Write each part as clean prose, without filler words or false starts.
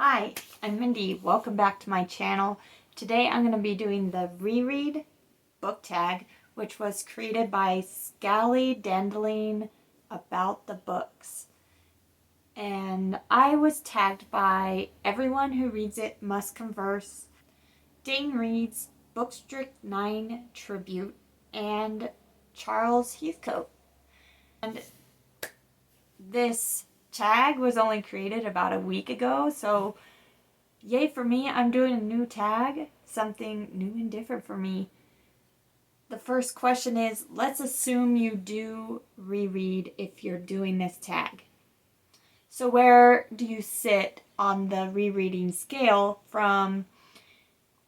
Hi, I'm Mindy. Welcome back to my channel. Today I'm going to be doing the Reread Book Tag, which was created by Scally Dandelion About the Books. And I was tagged by Everyone Who Reads It Must Converse, Dane Reed's Bookstrict 9 Tribute, and Charles Heathcote. And this tag was only created about a week ago, so yay for me. I'm doing a new tag, something new and different for me. The first question is, let's assume you do reread if you're doing this tag. So where do you sit on the rereading scale from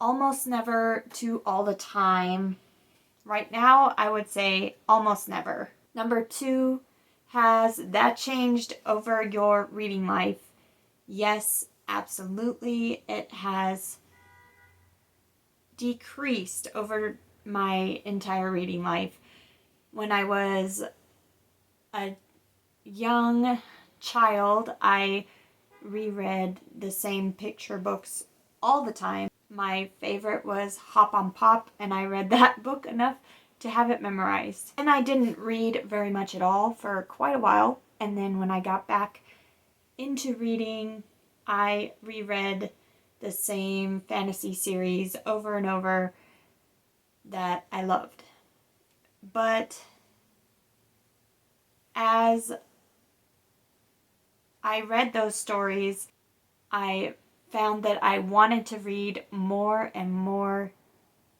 almost never to all the time? Right now, I would say almost never. Number 2, has that changed over your reading life? Yes, absolutely. It has decreased over my entire reading life. When I was a young child, I reread the same picture books all the time. My favorite was Hop on Pop, and I read that book enough to have it memorized. And I didn't read very much at all for quite a while, and then when I got back into reading, I reread the same fantasy series over and over that I loved. But as I read those stories, I found that I wanted to read more and more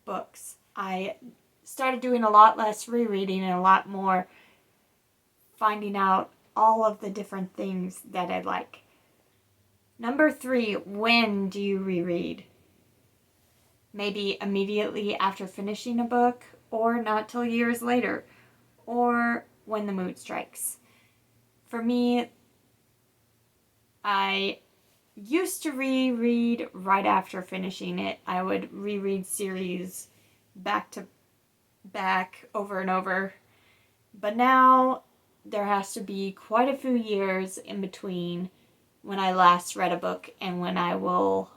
books. I started doing a lot less rereading and a lot more finding out all of the different things that I like. Number 3, when do you reread? Maybe immediately after finishing a book, or not till years later, or when the mood strikes. For me, I used to reread right after finishing it. I would reread series back to back over and over. But now there has to be quite a few years in between when I last read a book and when I will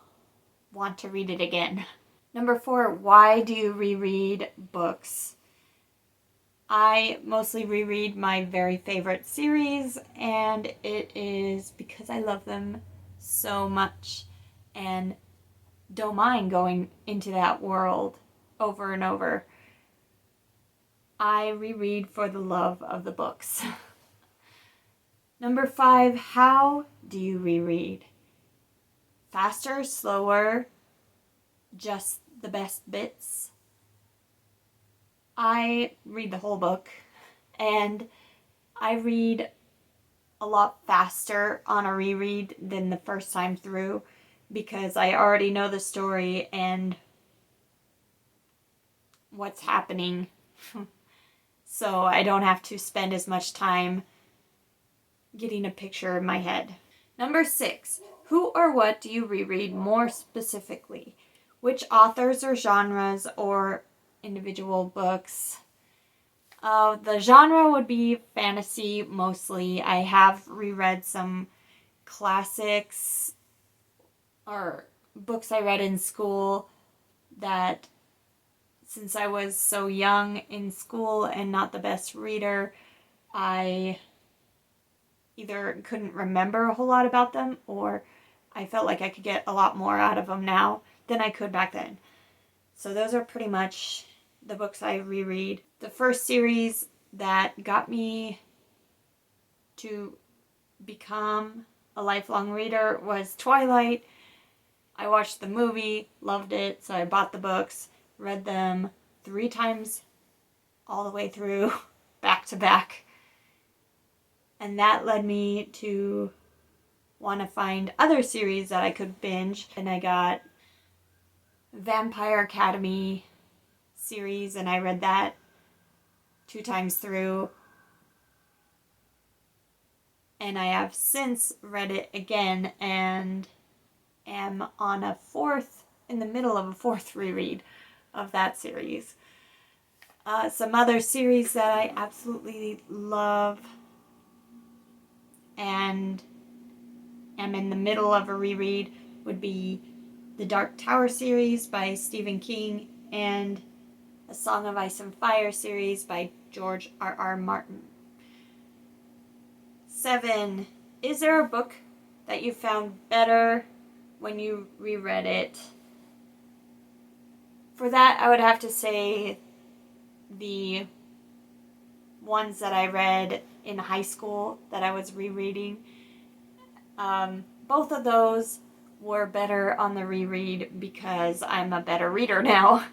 want to read it again. Number 4, why do you reread books? I mostly reread my very favorite series, and it is because I love them so much and don't mind going into that world over and over. I reread for the love of the books. Number 5, how do you reread? Faster, slower, just the best bits? I read the whole book, and I read a lot faster on a reread than the first time through because I already know the story and what's happening. So I don't have to spend as much time getting a picture in my head. Number 6, who or what do you reread more specifically? Which authors or genres or individual books? The genre would be fantasy mostly. I have reread some classics or books I read in school that, since I was so young in school and not the best reader, I either couldn't remember a whole lot about them, or I felt like I could get a lot more out of them now than I could back then. So those are pretty much the books I reread. The first series that got me to become a lifelong reader was Twilight. I watched the movie, loved it, so I bought the books, read them 3 times all the way through, back to back. And that led me to want to find other series that I could binge. And I got Vampire Academy series, and I read that 2 times through. And I have since read it again and am on in the middle of a 4th reread of that series. Some other series that I absolutely love and am in the middle of a reread would be the Dark Tower series by Stephen King and A Song of Ice and Fire series by George R.R. Martin. 7. Is there a book that you found better when you reread it? For that, I would have to say the ones that I read in high school that I was rereading. Both of those were better on the reread because I'm a better reader now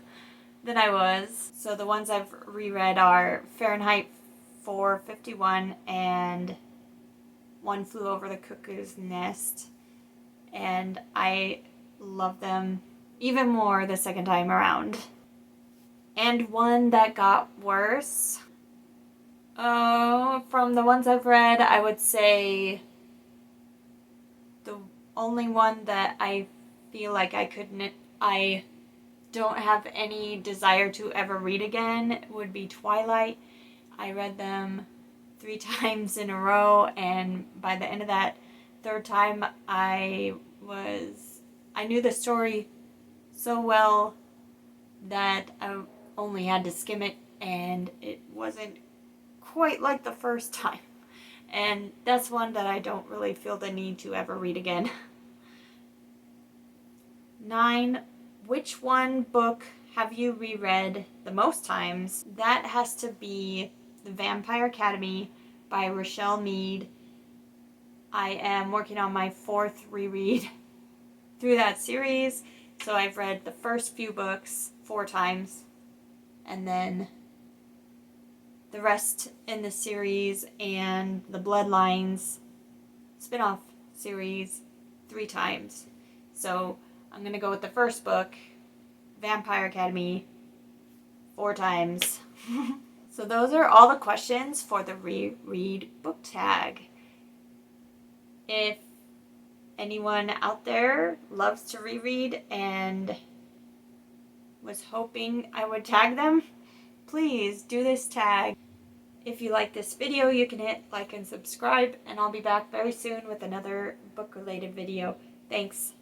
than I was. So the ones I've reread are Fahrenheit 451 and One Flew Over the Cuckoo's Nest. And I love them even more the second time around. And one that got worse. From the ones I've read, I would say the only one that I feel like I don't have any desire to ever read again would be Twilight. I read them 3 times in a row, and by the end of that 3rd time, I knew the story so well that I only had to skim it, and it wasn't quite like the first time. And that's one that I don't really feel the need to ever read again. 9. Which one book have you reread the most times? That has to be The Vampire Academy by Rochelle Mead. I am working on my 4th reread through that series, so I've read the first few books 4 times, and then the rest in the series and the Bloodlines spin-off series 3 times. So I'm going to go with the first book, Vampire Academy, 4 times. So those are all the questions for the Reread Book Tag. If anyone out there loves to reread and was hoping I would tag them, please do this tag. If you like this video, you can hit like and subscribe, and I'll be back very soon with another book-related video. Thanks.